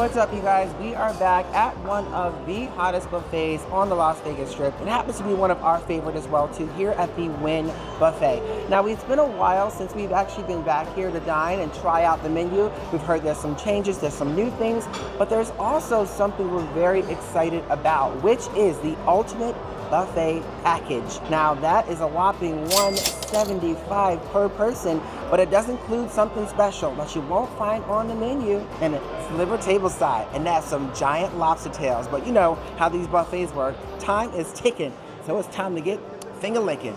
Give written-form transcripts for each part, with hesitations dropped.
What's up, you guys? We are back at one of the hottest buffets on the Las Vegas Strip. It happens to be one of our favorite as well, too, here at the Wynn Buffet. Now, it's been a while since we've actually been back here to dine and try out the menu. We've heard there's some changes, there's some new things, but there's also something we're very excited about, which is the ultimate buffet package. Now, that is a whopping $175 per person, but it does include something special that you won't find on the menu, and it's liver tableside, and that's some giant lobster tails. But you know how these buffets work. Time is ticking, so it's time to get finger licking.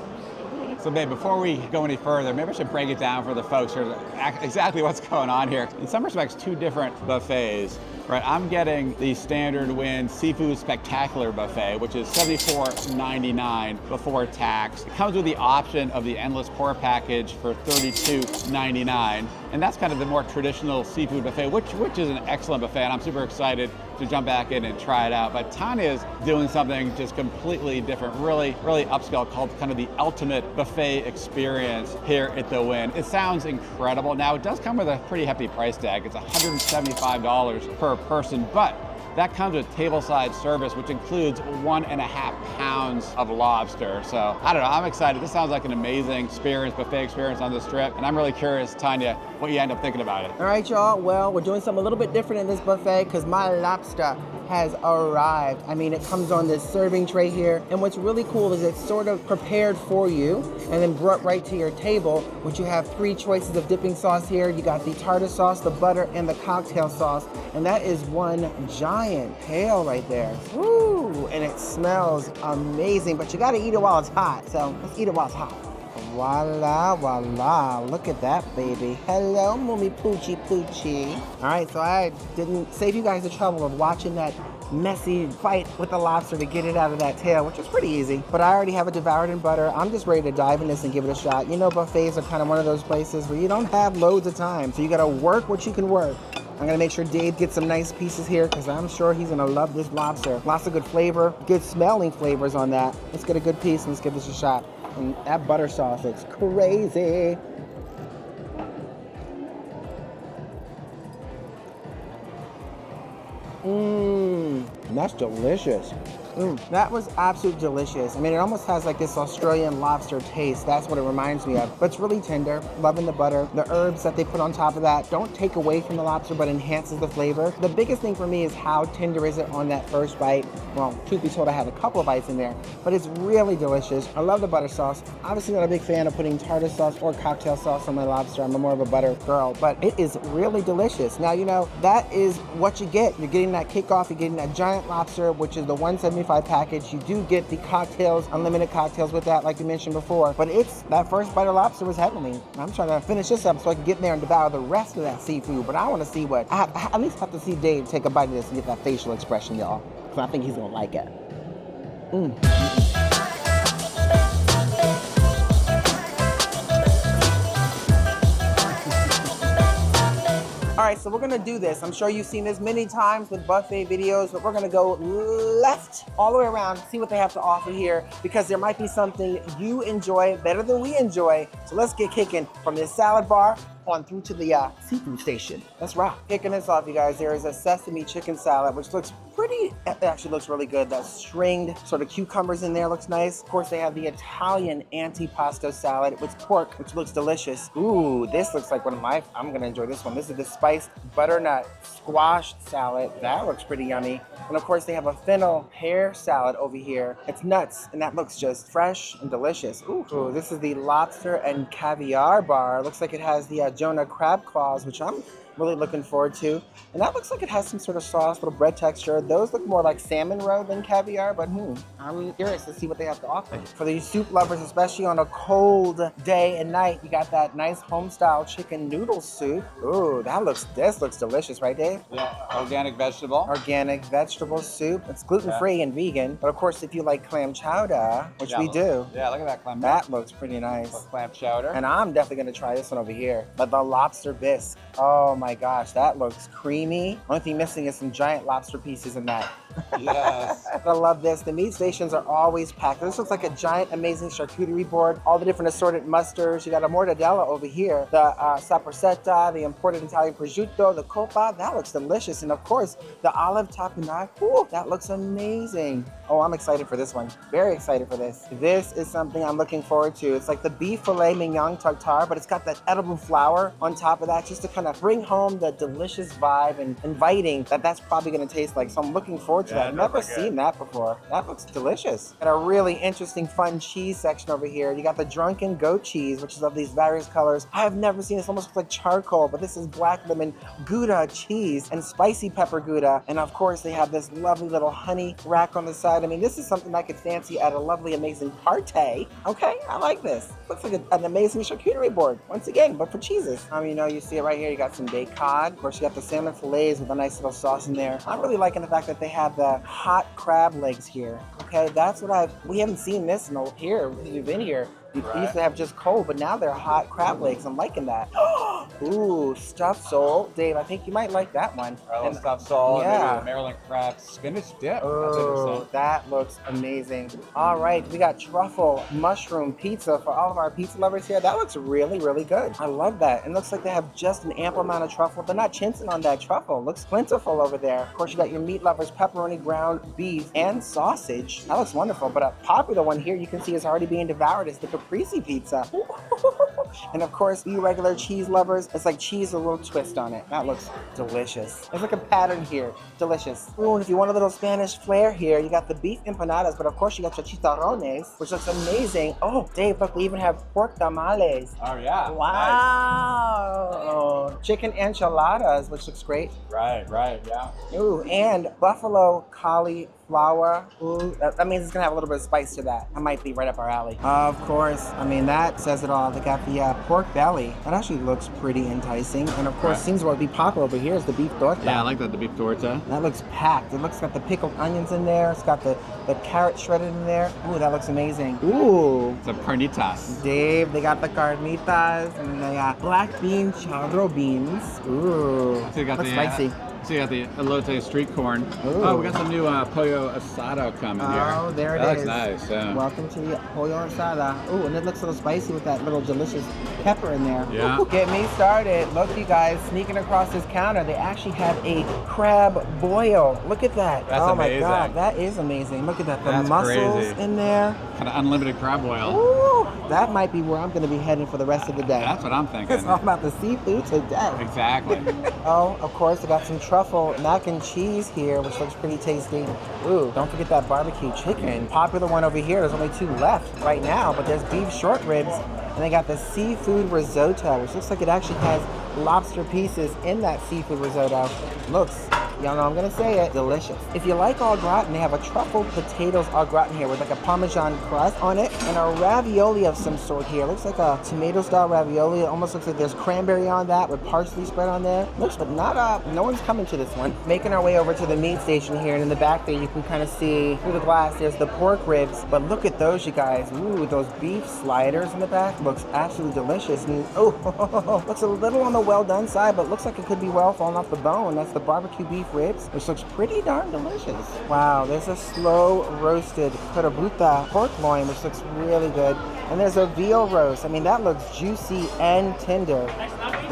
So babe, before we go any further, maybe I should break it down for the folks here, exactly what's going on here. In some respects, two different buffets, right? I'm getting the standard Wynn Seafood Spectacular Buffet, which is $74.99 before tax. It comes with the option of the Endless Pour Package for $32.99. And that's kind of the more traditional seafood buffet, which is an excellent buffet, and I'm super excited to jump back in and try it out. But Tanya is doing something just completely different, really upscale, called kind of the ultimate buffet experience here at the Wynn. It sounds incredible. Now, it does come with a pretty hefty price tag. It's $175 per person, but that comes with tableside service, which includes 1.5 pounds of lobster. So I don't know, I'm excited. This sounds like an amazing experience, buffet experience on the Strip. And I'm really curious, Tanya, what you end up thinking about it. All right, y'all. Well, we're doing something a little bit different in this buffet because my lobster has arrived. I mean, it comes on this serving tray here. And what's really cool is it's sort of prepared for you and then brought right to your table, which you have 3 choices of dipping sauce here. You got the tartar sauce, the butter, and the cocktail sauce. And that is one giant pail right there. Woo! And it smells amazing, but you gotta eat it while it's hot. So let's eat it while it's hot. Voila, voila, look at that, baby. Hello, Moomy Poochie Poochie. All right, so I didn't save you guys the trouble of watching that messy fight with the lobster to get it out of that tail, which was pretty easy. But I already have it devoured in butter. I'm just ready to dive in this and give it a shot. You know, buffets are kind of one of those places where you don't have loads of time, so you gotta work what you can work. I'm gonna make sure Dave gets some nice pieces here because I'm sure he's gonna love this lobster. Lots of good flavor, good smelling flavors on that. Let's get a good piece and let's give this a shot. And that butter sauce, it's crazy. That's delicious. That was absolutely delicious. I mean, it almost has like this Australian lobster taste. That's what it reminds me of. But it's really tender. Loving the butter. The herbs that they put on top of that don't take away from the lobster, but enhances the flavor. The biggest thing for me is how tender is it on that first bite. Well, truth be told, I had a couple of bites in there, but it's really delicious. I love the butter sauce. Obviously not a big fan of putting tartar sauce or cocktail sauce on my lobster. I'm more of a butter girl, but it is really delicious. Now, you know, that is what you get. You're getting that kickoff. You're getting that giant lobster, which is the $175 package. You do get the cocktails, unlimited cocktails with that, like you mentioned before. But it's that first bite of lobster was heavenly. I'm trying to finish this up so I can get in there and devour the rest of that seafood. But I want to see what I at least have to see Dave take a bite of this and get that facial expression, y'all. Because I think he's gonna like it. All right, so we're gonna do this. I'm sure you've seen this many times with buffet videos, but we're gonna go left all the way around, see what they have to offer here, because there might be something you enjoy better than we enjoy. So let's get kicking from this salad bar on through to the seafood station. Let's rock. Kicking this off, you guys, there is a sesame chicken salad, which looks pretty, it actually looks really good. That stringed sort of cucumbers in there looks nice. Of course, they have the Italian antipasto salad with pork, which looks delicious. Ooh, this looks like one of my, I'm gonna enjoy this one. This is the spiced butternut squash salad. That looks pretty yummy. And of course, they have a fennel pear salad over here. It's nuts, and that looks just fresh and delicious. Ooh, this is the lobster and caviar bar. Looks like it has the Jonah crab claws, which I'm really looking forward to. And that looks like it has some sort of sauce, little bread texture. Those look more like salmon roe than caviar, but I'm curious to see what they have to offer. For the soup lovers, especially on a cold day and night, you got that nice home-style chicken noodle soup. Ooh, this looks delicious, right, Dave? Yeah, organic vegetable. Organic vegetable soup. It's gluten-free and vegan, but of course, if you like clam chowder, which we do. Yeah, look at that clam. That looks pretty nice. Clam chowder. And I'm definitely gonna try this one over here. But the lobster bisque. Oh my gosh, that looks creamy. Only thing missing is some giant lobster pieces in that. Yes. I love this. The meat stations are always packed. This looks like a giant, amazing charcuterie board. All the different assorted mustards. You got a mortadella over here. The saporsetta, the imported Italian prosciutto, the coppa. That looks delicious. And of course, the olive tapenade. Ooh, that looks amazing. Oh, I'm excited for this one. Very excited for this. This is something I'm looking forward to. It's like the beef filet mignon tartare, but it's got that edible flour on top of that just to kind of bring home the delicious vibe and inviting that's probably going to taste like. So I'm looking forward to that. I've never seen that before. That looks delicious. Got a really interesting, fun cheese section over here. You got the drunken goat cheese, which is of these various colors. I have never seen this. Almost looks like charcoal, but this is black lemon Gouda cheese and spicy pepper Gouda. And of course, they have this lovely little honey rack on the side. I mean, this is something I could fancy at a lovely, amazing party. Okay, I like this. Looks like an amazing charcuterie board, once again, but for cheeses. You know, you see it right here. You got some baked cod. Of course, you got the salmon fillets with a nice little sauce in there. I'm really liking the fact that they have the hot crab legs here. Okay, that's what we haven't seen this here since we've been here. We used to have just cold, but now they're hot crab legs. I'm liking that. Ooh, stuffed sole. Dave, I think you might like that one. And stuffed sole, yeah. maybe a Maryland crab spinach dip. Oh, that looks amazing. All right, we got truffle mushroom pizza for all of our pizza lovers here. That looks really, really good. I love that. It looks like they have just an ample amount of truffle. They're not chincing on that truffle. Looks plentiful over there. Of course, you got your meat lovers, pepperoni, ground beef, and sausage. That looks wonderful. But a popular one here you can see is already being devoured is the caprese pizza. And of course, you regular cheese lovers, it's like cheese with a little twist on it. That looks delicious. There's like a pattern here. Delicious. Ooh, and if you want a little Spanish flair here, you got the beef empanadas, but of course you got your chicharrones, which looks amazing. Oh, Dave, look, we even have pork tamales. Oh, yeah. Wow. Nice. Chicken enchiladas, which looks great. Right, yeah. Ooh, and buffalo cauliflower. Ooh, that means it's gonna have a little bit of spice to that. That might be right up our alley. Of course, I mean, that says it all. They got the pork belly. That actually looks pretty enticing. And of course, seems what would be popular over here is the beef torta. Yeah, I like that, the beef torta. That looks packed. It looks got the pickled onions in there. It's got the carrot shredded in there. Ooh, that looks amazing. Ooh. It's a carnitas. Dave, they got the carnitas and they got black bean charro beans. Ooh. So you got looks the spicy. So you got the elote street corn. Ooh. Oh, we got some new pollo asado coming here. Oh, there it is. That looks nice, yeah. Welcome to the pollo asada. Ooh, and it looks a little spicy with that little delicious pepper in there. Yeah. Ooh, get me started. Look, you guys, sneaking across this counter, they actually have a crab boil. Look at that. That's oh amazing. My God, that is amazing. Look at that. The That's mussels crazy. in there. Kind of unlimited crab oil. Ooh, that might be where I'm going to be heading for the rest of the day. That's what I'm thinking. It's all about the seafood today. Exactly. Oh, of course, I got some truffle mac and cheese here, which looks pretty tasty. Ooh, don't forget that barbecue chicken. Popular one over here. There's only 2 left right now, but there's beef short ribs, and they got the seafood risotto, which looks like it actually has lobster pieces in that seafood risotto. Looks, y'all know I'm gonna say it, delicious. If you like au gratin, they have a truffle potatoes au gratin here with like a Parmesan crust on it and a ravioli of some sort here. Looks like a tomato style ravioli. It almost looks like there's cranberry on that with parsley spread on there. Looks, but not no one's coming to this one. Making our way over to the meat station here, and in the back there you can kind of see through the glass there's the pork ribs, but look at those, you guys. Ooh, those beef sliders in the back looks absolutely delicious. And oh, looks a little on the well done side, but looks like it could be well fallen off the bone. That's the barbecue beef ribs, which looks pretty darn delicious. Wow, there's a slow roasted karabuta pork loin, which looks really good. And there's a veal roast. I mean, that looks juicy and tender,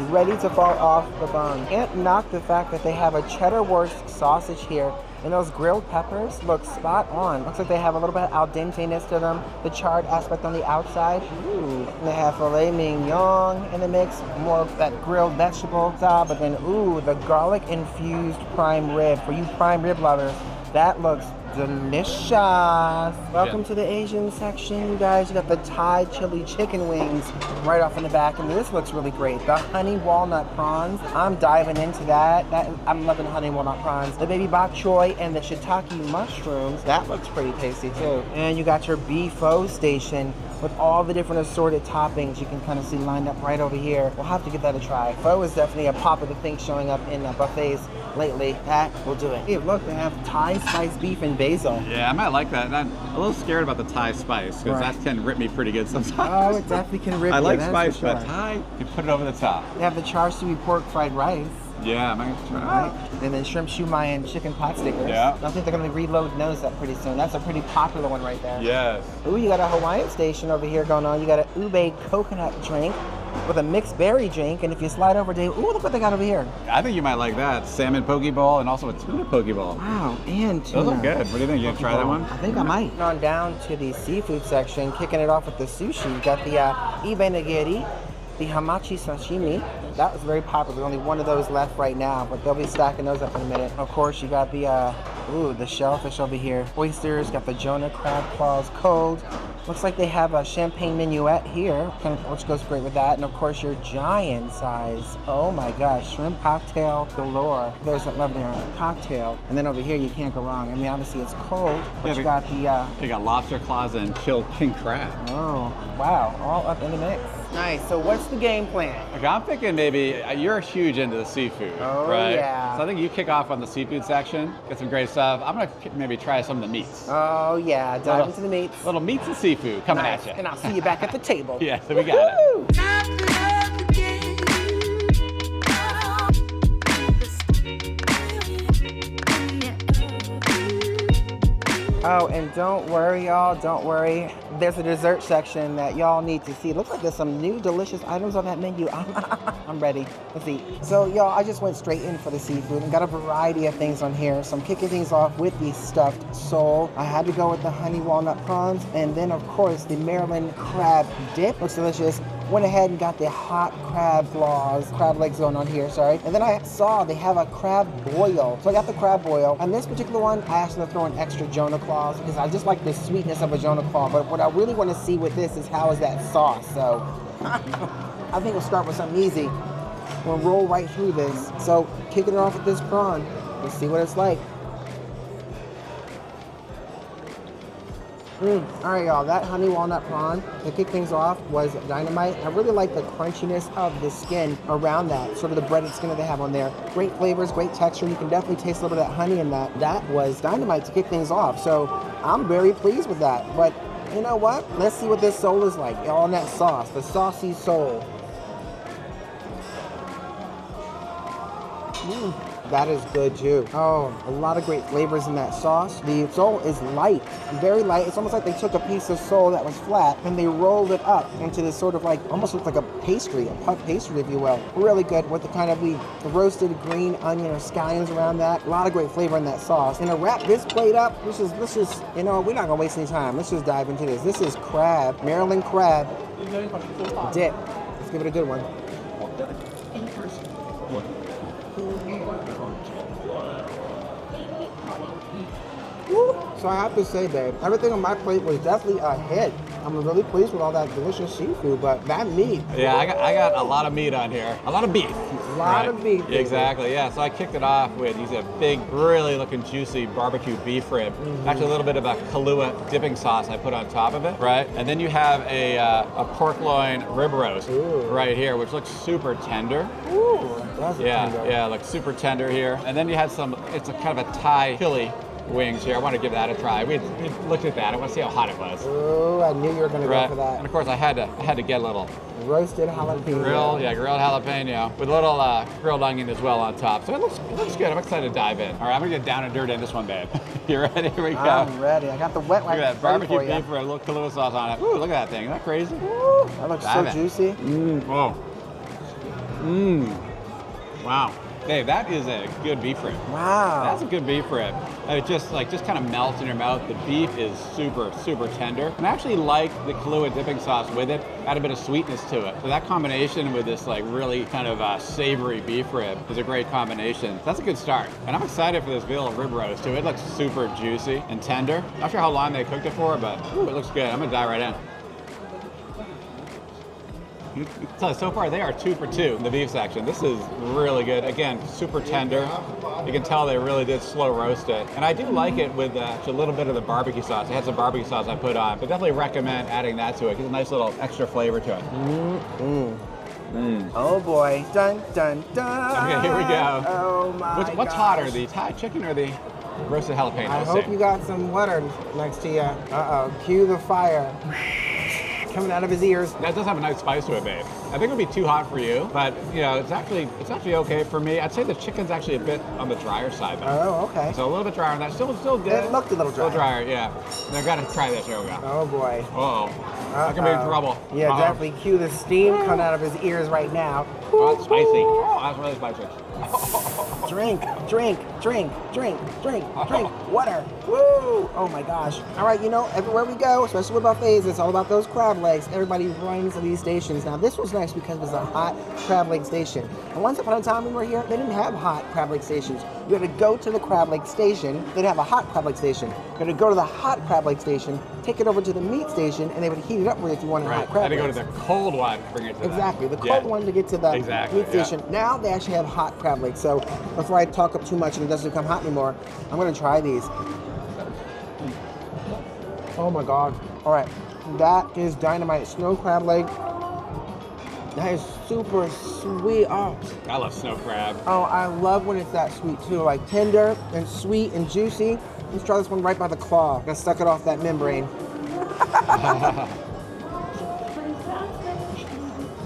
ready to fall off the bone. Can't knock the fact that they have a cheddar wurst sausage here. And those grilled peppers look spot on. Looks like they have a little bit of al dente-ness to them. The charred aspect on the outside. Ooh. And they have filet mignon in the mix. More of that grilled vegetable style. But then, ooh, the garlic-infused prime rib. For you prime rib lovers, that looks delicious. Welcome to the Asian section, you guys. You got the Thai chili chicken wings right off in the back, and this looks really great. The honey walnut prawns, I'm diving into that. I'm loving honey walnut prawns. The baby bok choy and the shiitake mushrooms, that looks pretty tasty too. And you got your beef pho station with all the different assorted toppings you can kind of see lined up right over here. We'll have to give that a try. Pho is definitely a popular thing showing up in buffets lately. That will do it. Hey, look, they have Thai spiced beef and basil. Yeah, I might like that. And I'm a little scared about the Thai spice because that can rip me pretty good sometimes. Oh, it definitely can rip I you, like that's spice, for sure. but Thai, you put it over the top. They have the char siu pork fried rice. Yeah, I'm gonna try. Right. And then shrimp shumai and chicken pot stickers. Yeah. I think they're gonna be reloading those up pretty soon. That's a pretty popular one right there. Yes. Ooh, you got a Hawaiian station over here going on. You got a ube coconut drink with a mixed berry drink. And if you slide over, Dave, ooh, look what they got over here. I think you might like that. Salmon poke bowl and also a tuna poke bowl. Wow, and tuna. Those look good. What do you think? You gonna try that one? I think I might. On down to the seafood section, kicking it off with the sushi. You got the ibe nigiri, the hamachi sashimi. That was very popular. There's only one of those left right now, but they'll be stacking those up in a minute. Of course, you got the shellfish over here. Oysters, got the Jonah crab claws cold. Looks like they have a champagne minuet here, which goes great with that. And of course, your giant size. Oh my gosh, shrimp cocktail galore. There's that lovely cocktail. And then over here, you can't go wrong. I mean, obviously it's cold, but you got the... You got lobster claws and chilled king crab. Oh, wow, all up in the mix. Nice, so what's the game plan? Like, I'm thinking maybe you're huge into the seafood, Oh, right? yeah. So I think you kick off on the seafood section, get some great stuff. I'm gonna maybe try some of the meats. Oh yeah, dive into the meats. Little meats and seafood coming Nice. at you. And I'll see you back at the table. Yeah, so we got it. Oh, and don't worry, y'all, don't worry. There's a dessert section that y'all need to see. Looks like there's some new delicious items on that menu. I'm ready. Let's eat. So, y'all, I just went straight in for the seafood and got a variety of things on here. So I'm kicking things off with the stuffed sole. I had to go with the honey walnut prawns. And then, of course, the Maryland crab dip. Looks delicious. Went ahead and got the hot crab legs going on here, sorry. And then I saw they have a crab boil. So I got the crab boil. And this particular one, I asked them to throw in extra Jonah claws because I just like the sweetness of a Jonah claw. But what I really want to see with this is how is that sauce. So I think we'll start with something easy. We'll roll right through this. So kicking it off with this prawn. Let's see what it's like. All right, y'all, that honey walnut prawn to kick things off was dynamite. I really like the crunchiness of the skin around that, sort of the breaded skin that they have on there. Great flavors, great texture. You can definitely taste a little bit of that honey in that. That was dynamite to kick things off. So I'm very pleased with that. But you know what? Let's see what this sole is like on that sauce, the saucy sole. That is good too. Oh, a lot of great flavors in that sauce. The sole is light, very light. It's almost like they took a piece of sole that was flat and they rolled it up into this sort of like, almost looks like a pastry, a puff pastry, if you will. Really good with the kind of the roasted green onion or scallions around that. A lot of great flavor in that sauce. And to wrap this plate up, let's just, you know, we're not gonna waste any time. Let's just dive into this. This is crab, Maryland crab dip. Let's give it a good one. So I have to say, babe, everything on my plate was definitely a hit. I'm really pleased with all that delicious seafood, but that meat. Yeah, I got a lot of meat on here. A lot of beef. A lot of beef. Yeah, exactly, yeah. So I kicked it off with these big, really looking juicy barbecue beef rib. Actually, a little bit of a Kahlua dipping sauce I put on top of it, right? And then you have a pork loin rib roast right here, which looks super tender. Ooh, that's tender. Yeah, like super tender here. And then you had it's a kind of a Thai Philly wings here. I want to give that a try. We looked at that. I want to see how hot it was. Oh, I knew you were going to go for that. And of course, I had to get a little roasted jalapeno. Grilled jalapeno with a little grilled onion as well on top. So it looks good. I'm excited to dive in. All right, I'm gonna get down and dirty in this one, babe. You ready? Here we go. I'm ready. I got the wet Look at that barbecue beef with a little Kahlua sauce on it. Ooh, look at that thing. Isn't that crazy? Ooh, that looks so juicy. Wow. Dave, that is a good beef rib. Wow. That's a good beef rib. It just kind of melts in your mouth. The beef is super, super tender. And I actually like the Kahlua dipping sauce with it. Add a bit of sweetness to it. So that combination with this like really kind of savory beef rib is a great combination. That's a good start. And I'm excited for this veal rib roast too. It looks super juicy and tender. Not sure how long they cooked it for, but it looks good. I'm gonna dive right in. So far they are 2 for 2 in the beef section. This is really good. Again, super tender. You can tell they really did slow roast it. And I do like it with a little bit of the barbecue sauce. I had some barbecue sauce I put on, but definitely recommend adding that to it. Gives a nice little extra flavor to it. Oh boy. Dun, dun, dun. Okay, here we go. Oh my What's hotter, the Thai chicken or the roasted jalapenos? I hope you got some water next to you. Uh-oh, cue the fire. coming out of his ears. That does have a nice spice to it, babe. I think it would be too hot for you, but you know, it's actually okay for me. I'd say the chicken's actually a bit on the drier side, though. Oh, okay. So a little bit drier on that. Still good. It looked a little dry. A little drier, yeah. I gotta try this. Here we go. Oh boy. Uh-oh. That can be in trouble. Yeah, definitely cue the steam coming out of his ears right now. Oh, that's spicy. Oh, that's really spicy. Drink, water. Woo! Oh my gosh. All right, you know, everywhere we go, especially with buffets, it's all about those crab legs. Everybody runs to these stations. Now, this was nice because it was a hot crab leg station. And once upon a time when we were here, they didn't have hot crab leg stations. You had to go to the crab leg station. They'd have a hot crab leg station. You had to go to the hot crab leg station, take it over to the meat station, and they would heat it up for you if you wanted hot crab legs. Had to go to the cold one to bring it to Exactly, the cold one to get to the meat station. Now they actually have hot crab legs. So before I talk up too much and it doesn't become hot anymore, I'm gonna try these. Oh my God. All right, that is dynamite. Snow crab leg. That is super sweet. Oh, I love snow crab. Oh, I love when it's that sweet too, like tender and sweet and juicy. Let's try this one right by the claw. I stuck it off that membrane.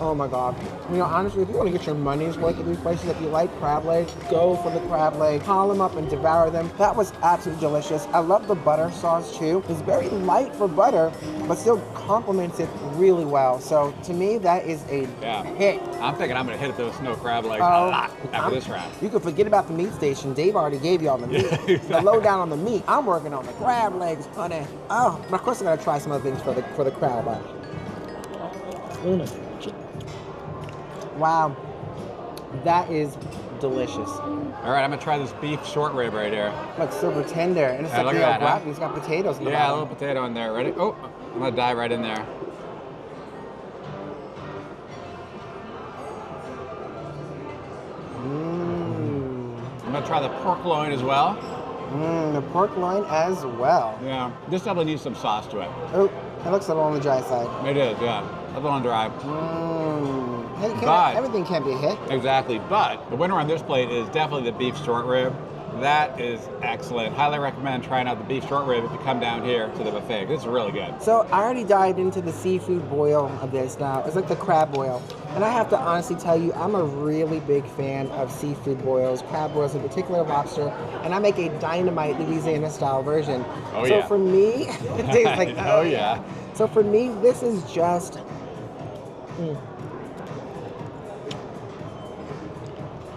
Oh my God. You know, honestly, if you want to get your money's worth at these places, if you like crab legs, go for the crab legs. Haul them up and devour them. That was absolutely delicious. I love the butter sauce too. It's very light for butter, but still complements it really well. So to me, that is a hit. I'm thinking I'm going to hit those snow crab legs a lot after this round. You can forget about the meat station. Dave already gave you all the meat. The lowdown on the meat. I'm working on the crab legs, honey. Oh, of course I got to try some other things for the crab. Wow, that is delicious. All right, I'm gonna try this beef short rib right here. Looks super tender, and it's look at that, It's got potatoes in the bottom. bottom. A little potato in there. Ready? Oh, I'm gonna dive right in there. I'm gonna try the pork loin as well. The pork loin as well. Yeah, this definitely needs some sauce to it. Oh, it looks a little on the dry side. It is, yeah. A little on dry. Everything can't be a hit. Exactly, but the winner on this plate is definitely the beef short rib. That is excellent. Highly recommend trying out the beef short rib if you come down here to the buffet. This is really good. So I already dived into the seafood boil of this now. It's like the crab boil. And I have to honestly tell you, I'm a really big fan of seafood boils, crab boils, in particular lobster. And I make a dynamite Louisiana style version. Oh, so yeah. For me, Dave's like, oh yeah. So for me, this is just...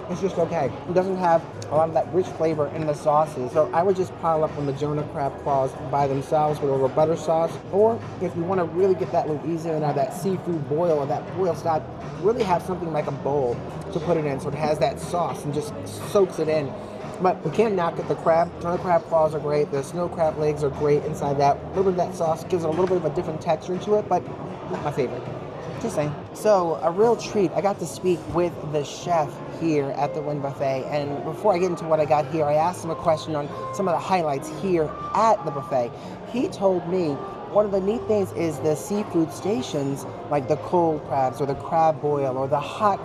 It's just okay. It doesn't have a lot of that rich flavor in the sauces. So I would just pile up on the Jonah crab claws by themselves with a little butter sauce. Or if you want to really get that Louisiana, that seafood boil or that boil style, really have something like a bowl to put it in so it has that sauce and just soaks it in. But we can't knock at the crab. Jonah crab claws are great. The snow crab legs are great inside that. A little bit of that sauce gives it a little bit of a different texture to it, but not my favorite. Just saying. So a real treat. I got to speak with the chef here at the Wynn Buffet, and before I get into what I got here, I asked him a question on some of the highlights here at the buffet. He told me one of the neat things is the seafood stations, like the cold crabs or the crab boil or the hot,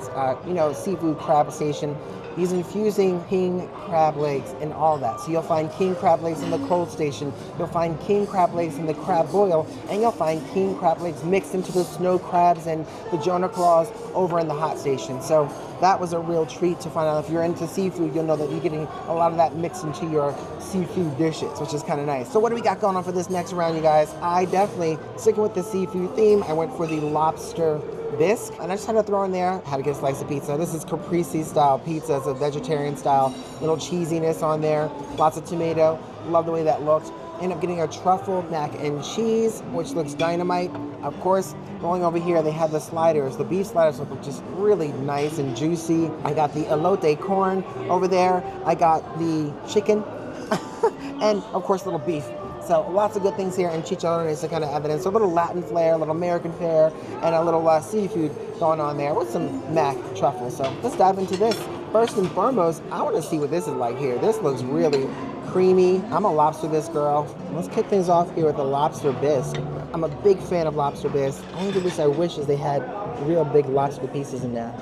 seafood crab station. He's infusing king crab legs in all that. So you'll find king crab legs in the cold station, you'll find king crab legs in the crab boil, and you'll find king crab legs mixed into the snow crabs and the Jonah claws over in the hot station. So that was a real treat to find out. If you're into seafood, you'll know that you're getting a lot of that mixed into your seafood dishes, which is kind of nice. So what do we got going on for this next round, you guys? I definitely, sticking with the seafood theme, I went for the lobster bisque, and I just had to throw in there, had to get a slice of pizza. This is caprese style pizza. It's a vegetarian style, little cheesiness on there, lots of tomato. Love the way that looks. End up getting a truffle mac and cheese, which looks dynamite. Of course, rolling over here, they have the sliders. The beef sliders look just really nice and juicy. I got the elote corn over there. I got the chicken, and of course, little beef. So lots of good things here, and chicharrones to kind of evidence. So a little Latin flair, a little American flair, and a little seafood going on there with some mac truffle. So let's dive into this. First and foremost, I want to see what this is like here. This looks really creamy. I'm a lobster bisque girl. Let's kick things off here with the lobster bisque. I'm a big fan of lobster bisque. Only thing I wish is they had real big lobster pieces in there.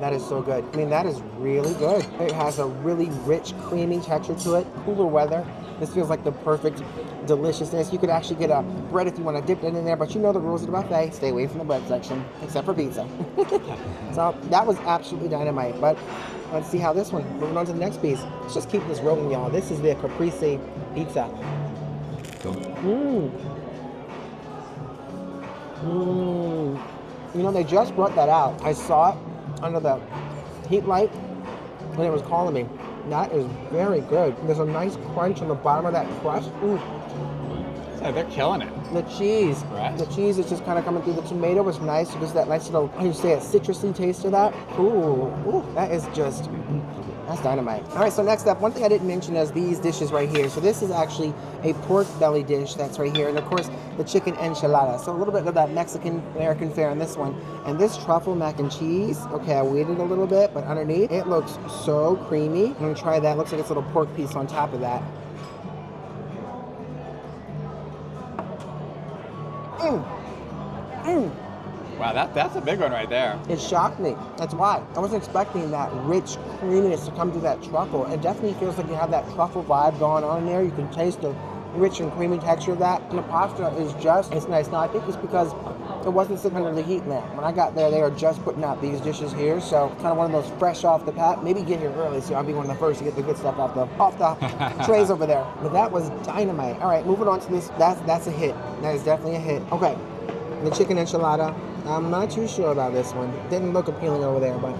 That is so good. I mean, that is really good. It has a really rich, creamy texture to it. Cooler weather. This feels like the perfect deliciousness. You could actually get a bread if you want to dip it in there, but you know the rules of the buffet. Stay away from the bread section, except for pizza. So that was absolutely dynamite. But let's see how this one, moving on to the next piece. Let's just keep this rolling, y'all. This is the caprese pizza. You know, they just brought that out. I saw it under the heat light and it was calling me. That is very good. There's a nice crunch on the bottom of that crust. So they're killing it. The cheese. Right. The cheese is just kind of coming through. The tomato was nice. There's that nice little, how do you say it, citrusy taste to that. Ooh, that is just, that's dynamite. All right, so next up, one thing I didn't mention is these dishes right here. So this is actually a pork belly dish that's right here. And of course, the chicken enchilada. So a little bit of that Mexican-American fare in this one. And this truffle mac and cheese, okay, I waited a little bit, but underneath, it looks so creamy. I'm gonna try that. Looks like it's a little pork piece on top of that. Wow, that's a big one right there. It shocked me. That's why. I wasn't expecting that rich creaminess to come through that truffle. It definitely feels like you have that truffle vibe going on in there. You can taste the rich and creamy texture of that. And the pasta is just, it's nice. Now, I think it's because it wasn't sitting under the heat lamp. When I got there, they were just putting out these dishes here. So kind of one of those fresh off the pat. Maybe get here early, so I'll be one of the first to get the good stuff off the trays over there. But that was dynamite. All right, moving on to this. That's a hit. That is definitely a hit. Okay, the chicken enchilada. I'm not too sure about this one. Didn't look appealing over there, but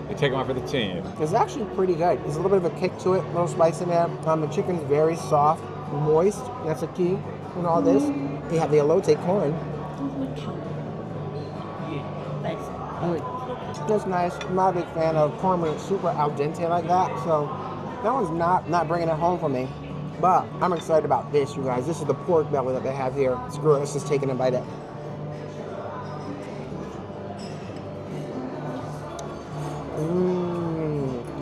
They take them out for the team. it's actually pretty good. There's a little bit of a kick to it, a little spice in there. The chicken's very soft, moist. That's a key in all this. You have the elote corn. It's nice. I'm not a big fan of corn when it's super al dente like that, so that one's not bringing it home for me. But I'm excited about this, you guys. This is the pork belly that they have here. Screw it, let's just take it and bite it.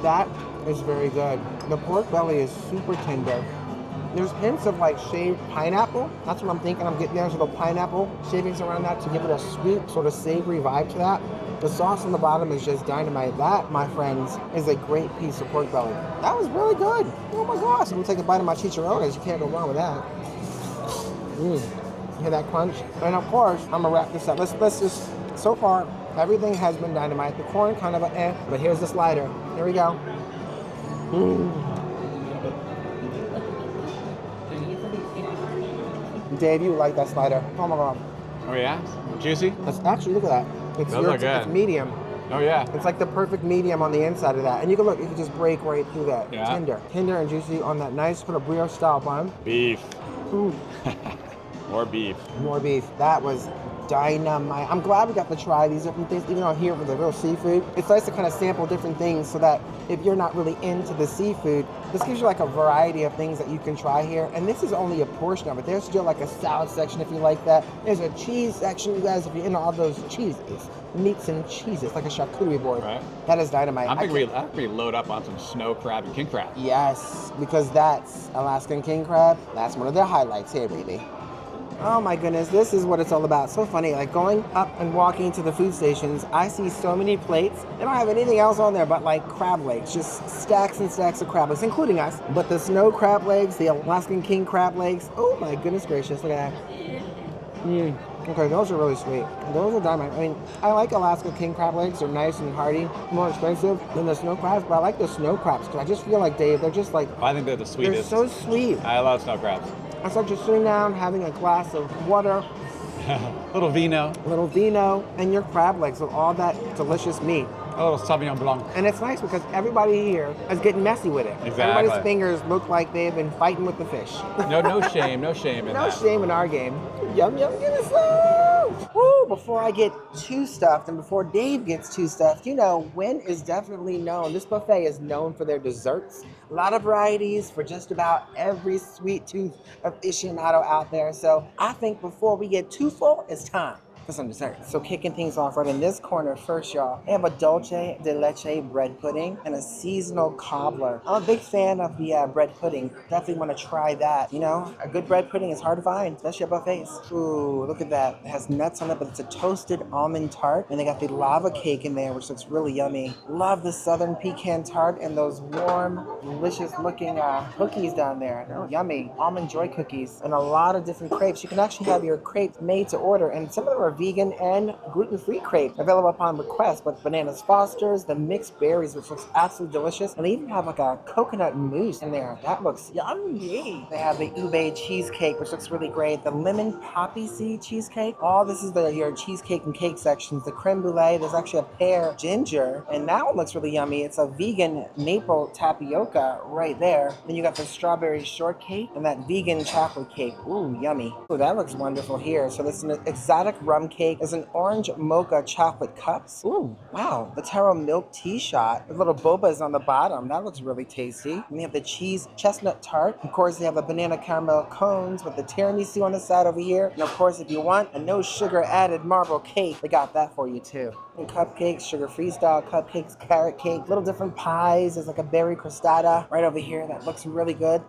That is very good. The pork belly is super tender. There's hints of like shaved pineapple. That's what I'm thinking. I'm getting there. So the pineapple shavings around that to give it a sweet, sort of savory vibe to that. The sauce on the bottom is just dynamite. That, my friends, is a great piece of pork belly. That was really good. Oh my gosh. I'm gonna take a bite of my chicharrones. You can't go wrong with that. You hear that crunch? And of course, I'm gonna wrap this up. Let's just, so far, everything has been dynamite. The corn kind of but here's the slider. Here we go. Dave, you like that slider. Oh my God. Oh yeah? Juicy? Let's actually look at that. It's medium. Oh yeah. It's like the perfect medium on the inside of that. And you can look, you can just break right through that. Yeah. Tender and juicy on that nice kind of brioche style bun. Beef. More beef. More beef. That was dynamite. I'm glad we got to try these different things, even on here with the real seafood. It's nice to kind of sample different things so that if you're not really into the seafood, this gives you like a variety of things that you can try here. And this is only a portion of it. There's still like a salad section if you like that. There's a cheese section, you guys, if you're into all those cheeses. Meats and cheeses, like a charcuterie board. Right. That is dynamite. I'm think we load up on some snow crab and king crab. Yes, because that's Alaskan king crab. That's one of their highlights here, baby. Oh my goodness, this is what it's all about. So funny, like going up and walking to the food stations, I see so many plates. They don't have anything else on there but like crab legs, just stacks and stacks of crab legs, including us. But the snow crab legs, the Alaskan king crab legs, oh my goodness gracious, look at that. Okay, those are really sweet. Those are dynamite. I mean, I like Alaska king crab legs. They're nice and hearty, more expensive than the snow crabs, but I like the snow crabs because I just feel like, Dave, they're just like... I think they're the sweetest. They're so sweet. I love snow crabs. It's like just sitting down, having a glass of water. Little vino, and your crab legs with all that delicious meat. a little Sauvignon Blanc. And it's nice because everybody here is getting messy with it. Exactly. Everybody's fingers look like they've been fighting with the fish. No shame in No that. shame in our game. Yum, yum, give us some. Woo, before I get too stuffed and before Dave gets too stuffed, you know, Wynn is definitely known. This buffet is known for their desserts. A lot of varieties for just about every sweet tooth aficionado out there. So I think before we get too full, it's time for some dessert. So kicking things off right in this corner first, y'all, they have a dulce de leche bread pudding and a seasonal cobbler. I'm a big fan of the bread pudding. Definitely want to try that. You know, a good bread pudding is hard to find, especially at buffets. Ooh, look at that. It has nuts on it, but it's a toasted almond tart. And they got the lava cake in there, which looks really yummy. Love the southern pecan tart and those warm, delicious looking cookies down there. They're yummy. Almond joy cookies and a lot of different crepes. You can actually have your crepes made to order, and some of them are vegan and gluten-free crepes available upon request with bananas Fosters, the mixed berries, which looks absolutely delicious, and they even have like a coconut mousse in there. That looks yummy. They have the ube cheesecake, which looks really great. The lemon poppy seed cheesecake. Oh, this is your cheesecake and cake sections. The creme brulee. There's actually a pear ginger, and that one looks really yummy. It's a vegan maple tapioca right there. Then you got the strawberry shortcake and that vegan chocolate cake. Ooh, yummy. Ooh, that looks wonderful here. So this is an exotic rum cake. There's an orange mocha chocolate cups. Ooh, wow. The taro milk tea shot with little bobas on the bottom. That looks really tasty. And they have the cheese chestnut tart. Of course, they have the banana caramel cones with the tiramisu on the side over here. And of course, if you want a no sugar added marble cake, they got that for you too. And cupcakes, sugar-free style cupcakes, carrot cake, little different pies. There's like a berry crostata right over here that looks really good.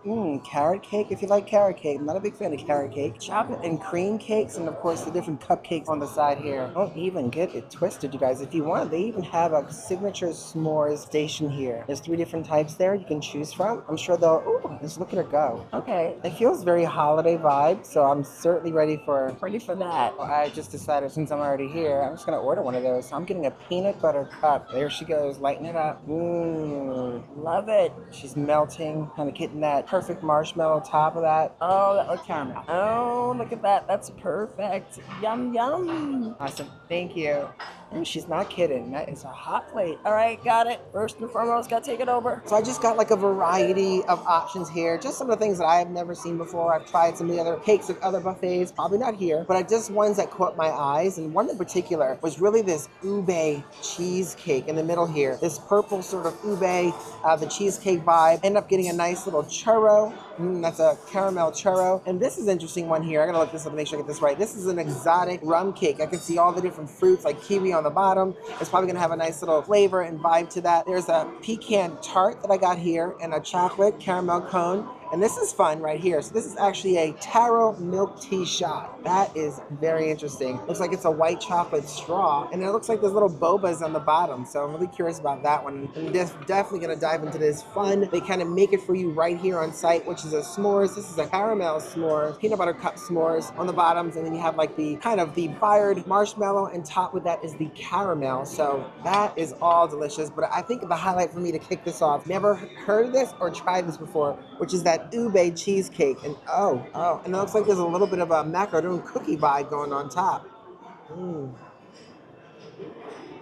Carrot cake, if you like carrot cake. I'm not a big fan of carrot cake. Chocolate and cream cakes, and of course the different cupcakes on the side here. Don't even get it twisted, you guys. If you want, they even have a signature s'mores station here. There's 3 different types there you can choose from. I'm sure they'll, just look at her go. Okay, it feels very holiday vibe, so I'm certainly ready for that. Well, I just decided since I'm already here, I'm just gonna order one of those. So I'm getting a peanut butter cup. There she goes, lighting it up. Love it. She's melting, kind of getting that perfect marshmallow top of that. Oh, that looks caramel. Oh, look at that. That's perfect. Yum, yum. Awesome. Thank you. And she's not kidding. That is a hot plate. All right, got it. First and foremost, got to take it over. So I just got like a variety of options here. Just some of the things that I have never seen before. I've tried some of the other cakes at other buffets, probably not here, but I just ones that caught my eyes. And one in particular was really this ube cheesecake in the middle here. This purple sort of ube, the cheesecake vibe. End up getting a nice little churro. That's a caramel churro. And this is an interesting one here. I gotta look this up to make sure I get this right. This is an exotic rum cake. I can see all the different fruits like kiwi on the bottom. It's probably gonna have a nice little flavor and vibe to that. There's a pecan tart that I got here and a chocolate caramel cone. And this is fun right here. So this is actually a taro milk tea shot. That is very interesting. Looks like it's a white chocolate straw. And it looks like there's little bobas on the bottom. So I'm really curious about that one. I'm definitely gonna dive into this fun. They kind of make it for you right here on site, which is a s'mores. This is a caramel s'mores, peanut butter cup s'mores on the bottoms. And then you have like the kind of the fired marshmallow, and top with that is the caramel. So that is all delicious. But I think the highlight for me to kick this off, never heard of this or tried this before, which is that ube cheesecake. And and it looks like there's a little bit of a macaroon cookie vibe going on top.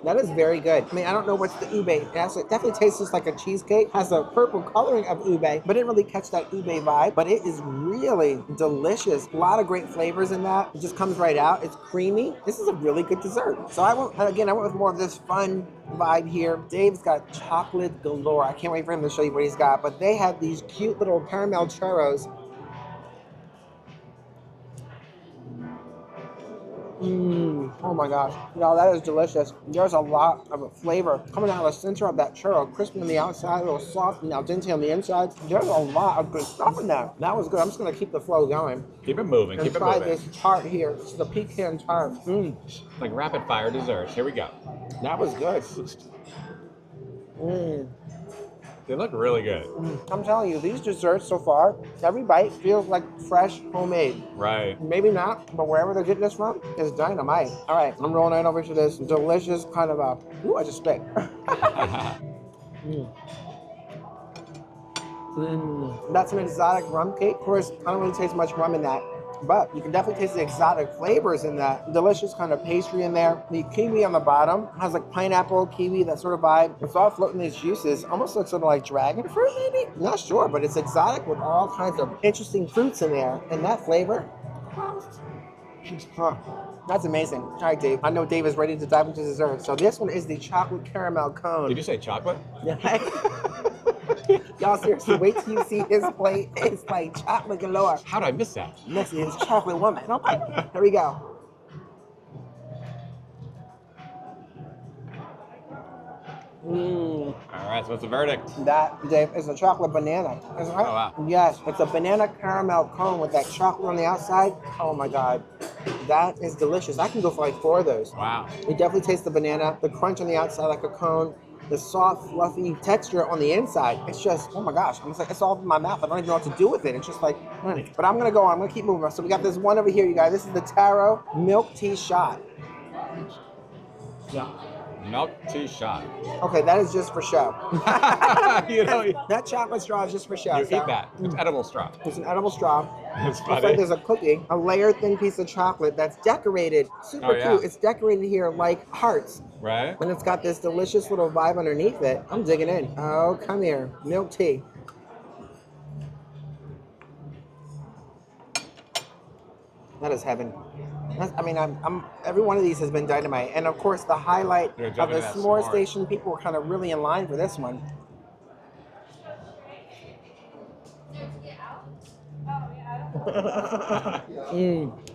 That is very good. I mean, I don't know what's the ube. It definitely tastes just like a cheesecake. Has a purple coloring of ube, but didn't really catch that ube vibe. But it is really delicious. A lot of great flavors in that. It just comes right out. It's creamy. This is a really good dessert. So I went with more of this fun vibe here. Dave's got chocolate galore. I can't wait for him to show you what he's got. But they have these cute little caramel churros. Oh my gosh. No, that is delicious. There's a lot of flavor coming out of the center of that churro. Crispy on the outside, a little soft and al dente on the inside. There's a lot of good stuff in that. That was good. I'm just going to keep the flow going. Keep it moving. And try this tart here. This is the pecan tart. Like rapid fire desserts. Here we go. That was good. They look really good. I'm telling you, these desserts so far, every bite feels like fresh, homemade. Right. Maybe not, but wherever they're getting this from is dynamite. All right, I'm rolling right over to this delicious kind of I just spit. That's an exotic rum cake. Of course, I don't really taste much rum in that, but you can definitely taste the exotic flavors in that. Delicious kind of pastry in there. The kiwi on the bottom has like pineapple, kiwi, that sort of vibe. It's all floating these juices. Almost looks sort of like dragon fruit maybe? Not sure, but it's exotic with all kinds of interesting fruits in there. And that flavor, that's amazing. All right, Dave. I know Dave is ready to dive into dessert. So this one is the chocolate caramel cone. Did you say chocolate? Y'all seriously, wait till you see his plate. It's like chocolate galore. How did I miss that? Next is chocolate woman. Okay, here we go. Mm. All right, so what's the verdict? That, Dave, is a chocolate banana. Is it right? Oh, wow. Yes, it's a banana caramel cone with that chocolate on the outside. Oh my God. That is delicious. I can go for like 4 of those. Wow. You definitely taste the banana, the crunch on the outside like a cone, the soft, fluffy texture on the inside. It's just, oh my gosh, it's all in my mouth. I don't even know what to do with it. It's just like, honey. But I'm gonna go on, I'm gonna keep moving. So we got this one over here, you guys. This is the taro milk tea shot. Yeah. Milk tea shot. Okay, that is just for show. You know, That chocolate straw is just for show. you eat that. It's edible straw. It's an edible straw. It's It's funny. like there's a cookie, a layered thin piece of chocolate that's decorated, super Oh, yeah. cute. It's decorated here like hearts. Right? And it's got this delicious little vibe underneath it. I'm digging in. Oh, come here. Milk tea. That is heaven. Every one of these has been dynamite. And of course, the highlight They're of jumping the that s'more s'more. station, people were kind of really in line for this one.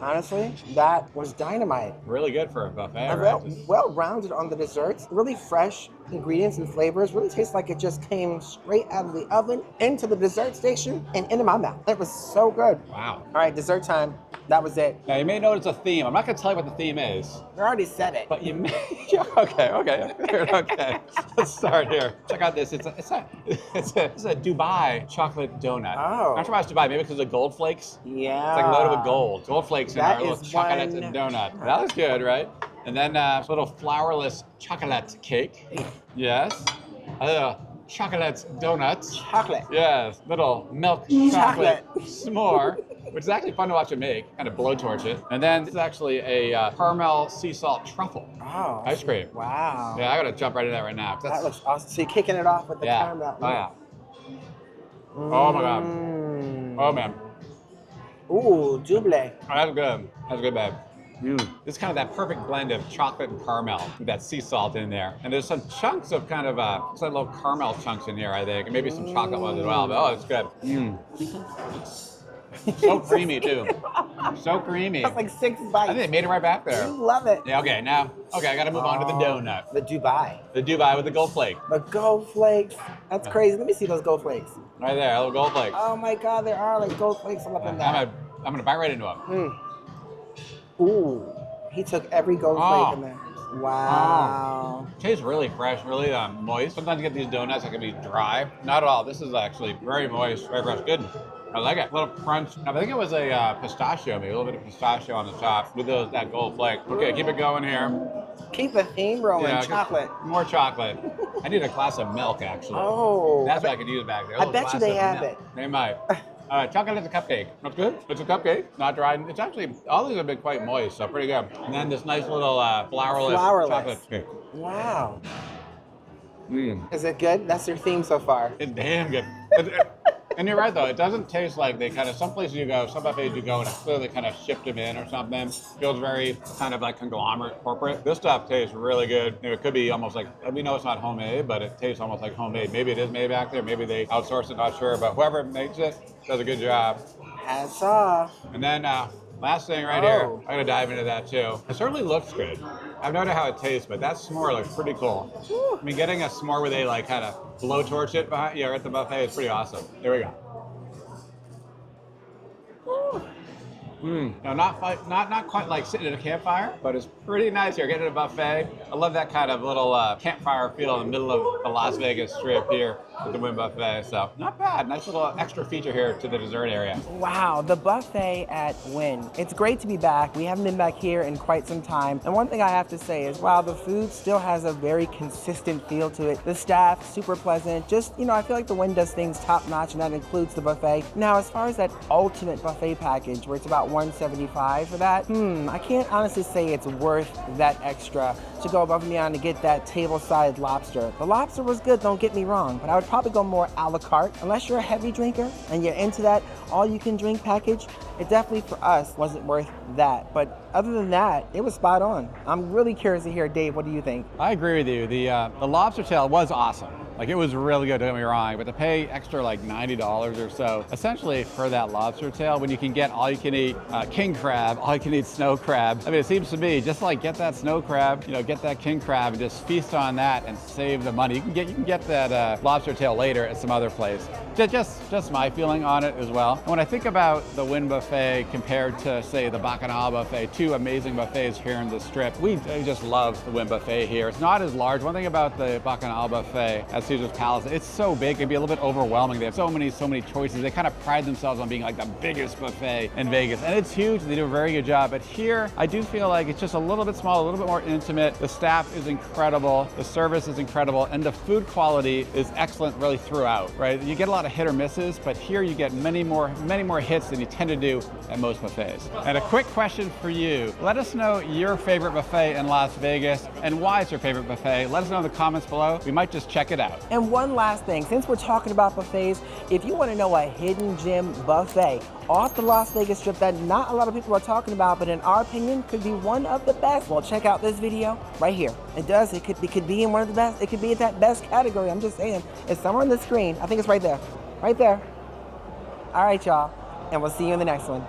Honestly, that was dynamite. Really good for a buffet, And right? well rounded on the desserts. Really fresh ingredients and flavors. Really tastes like it just came straight out of the oven into the dessert station and into my mouth. It was so good. Wow. All right, dessert time. That was it. Now you may notice a theme. I'm not going to tell you what the theme is, I already said it. but you may. Yeah, okay. Okay. Let's start here. Check out this. It's a Dubai chocolate donut. Oh. I'm sure it's Dubai. Maybe because of gold flakes. Yeah. It's like loaded with gold. Gold flakes in That our little is chocolate one- donut. That was good, right? And then a little flourless chocolate cake. Yes. Chocolate donuts. Chocolate. Yes. Little milk chocolate s'more, which is actually fun to watch it make. Kind of blowtorch it. And then this is actually a caramel sea salt truffle Oh. ice cream. Wow. Yeah, I gotta jump right in that right now. 'Cause That that's- looks awesome. So you're kicking it off with the yeah. caramel. Oh yeah. Oh my God. Oh man. Ooh, double. Oh, that's good. That's good, babe. It's kind of that perfect blend of chocolate and caramel with that sea salt in there. And there's some chunks of kind of some little caramel chunks in here, I think, and maybe some chocolate ones as well. But oh, it's good. So creamy too. So creamy. That's like 6 I bites. think they made it right back there. You love it. Yeah, okay, now, I gotta move on to the donut. The Dubai. The Dubai with the gold flake. The gold flakes. That's crazy. Let me see those gold flakes. Right there, a little gold flake. Oh my God, there are like gold flakes all up in there. I'm gonna bite right into them. Ooh, he took every gold flake in there. Wow. Tastes really fresh, really moist. Sometimes you get these donuts that can be dry. Not at all. This is actually very moist, very fresh. Good. I like it. A little crunch. I think it was a pistachio, maybe a little bit of pistachio on the top with that gold flake. Okay, keep it going here. Keep the theme rolling. Yeah, Chocolate. More chocolate. I need a glass of milk, actually. Oh. That's what I could use back there. I bet you they have it. They might. Chocolate is a cupcake. That's good. It's a cupcake, not dry. It's actually, all these have been quite moist, so pretty good. And then this nice little flourless chocolate cake. Wow. Is it good? That's your theme so far. It's damn good. And you're right though, it doesn't taste like they kind of, some places you go, some buffets you go and it clearly kind of shipped them in or something. Feels very kind of like conglomerate, corporate. This stuff tastes really good. It could be almost like, we know it's not homemade, but it tastes almost like homemade. Maybe it is made back there, maybe they outsource it, not sure, but whoever makes it does a good job. Hats off. And then last thing right here, I'm gonna dive into that too. It certainly looks good. I have no idea how it tastes, but that s'more looks pretty cool. I mean, getting a s'more where they like kind of blowtorch it behind you at the buffet is pretty awesome. Here we go. Now, not quite like sitting at a campfire, but it's pretty nice here. Getting at a buffet. I love that kind of little campfire feel in the middle of the Las Vegas Strip here at the Wynn Buffet. So not bad. Nice little extra feature here to the dessert area. Wow, the buffet at Wynn. It's great to be back. We haven't been back here in quite some time. And one thing I have to say is, wow, the food still has a very consistent feel to it. The staff, super pleasant. Just, I feel like the Wynn does things top notch, and that includes the buffet. Now, as far as that ultimate buffet package, where it's about $175 for that, I can't honestly say it's worth that extra to go above and beyond to get that table-side lobster. The lobster was good, don't get me wrong, but I would probably go more a la carte. Unless you're a heavy drinker and you're into that all-you-can-drink package, it definitely, for us, wasn't worth that. But other than that, it was spot on. I'm really curious to hear, Dave, what do you think? I agree with you. The lobster tail was awesome. Like, it was really good, don't get me wrong, but to pay extra like $90 or so, essentially for that lobster tail, when you can get all you can eat king crab, all you can eat snow crab. I mean, it seems to me, just like get that snow crab, you know, get that king crab and just feast on that and save the money. You can get that lobster tail later at some other place. Just my feeling on it as well. And when I think about the Wynn Buffet compared to, say, the Bacchanal Buffet, two amazing buffets here in the Strip, I just love the Wynn Buffet here. It's not as large. One thing about the Bacchanal Buffet at Caesar's Palace, it's so big, it can be a little bit overwhelming. They have so many choices. They kind of pride themselves on being like the biggest buffet in Vegas. And it's huge, they do a very good job. But here, I do feel like it's just a little bit small, a little bit more intimate. The staff is incredible, the service is incredible, and the food quality is excellent really throughout, right? You get a lot of hit or misses, but here you get many more hits than you tend to do at most buffets. And a quick question for you. Let us know your favorite buffet in Las Vegas and why it's your favorite buffet. Let us know in the comments below. We might just check it out. And one last thing, since we're talking about buffets, if you want to know a hidden gem buffet off the Las Vegas Strip that not a lot of people are talking about, but in our opinion could be one of the best, well, check out this video right here. It could be in one of the best. It could be in that best category. I'm just saying, it's somewhere on the screen. I think it's right there. Right there. All right, y'all, and we'll see you in the next one.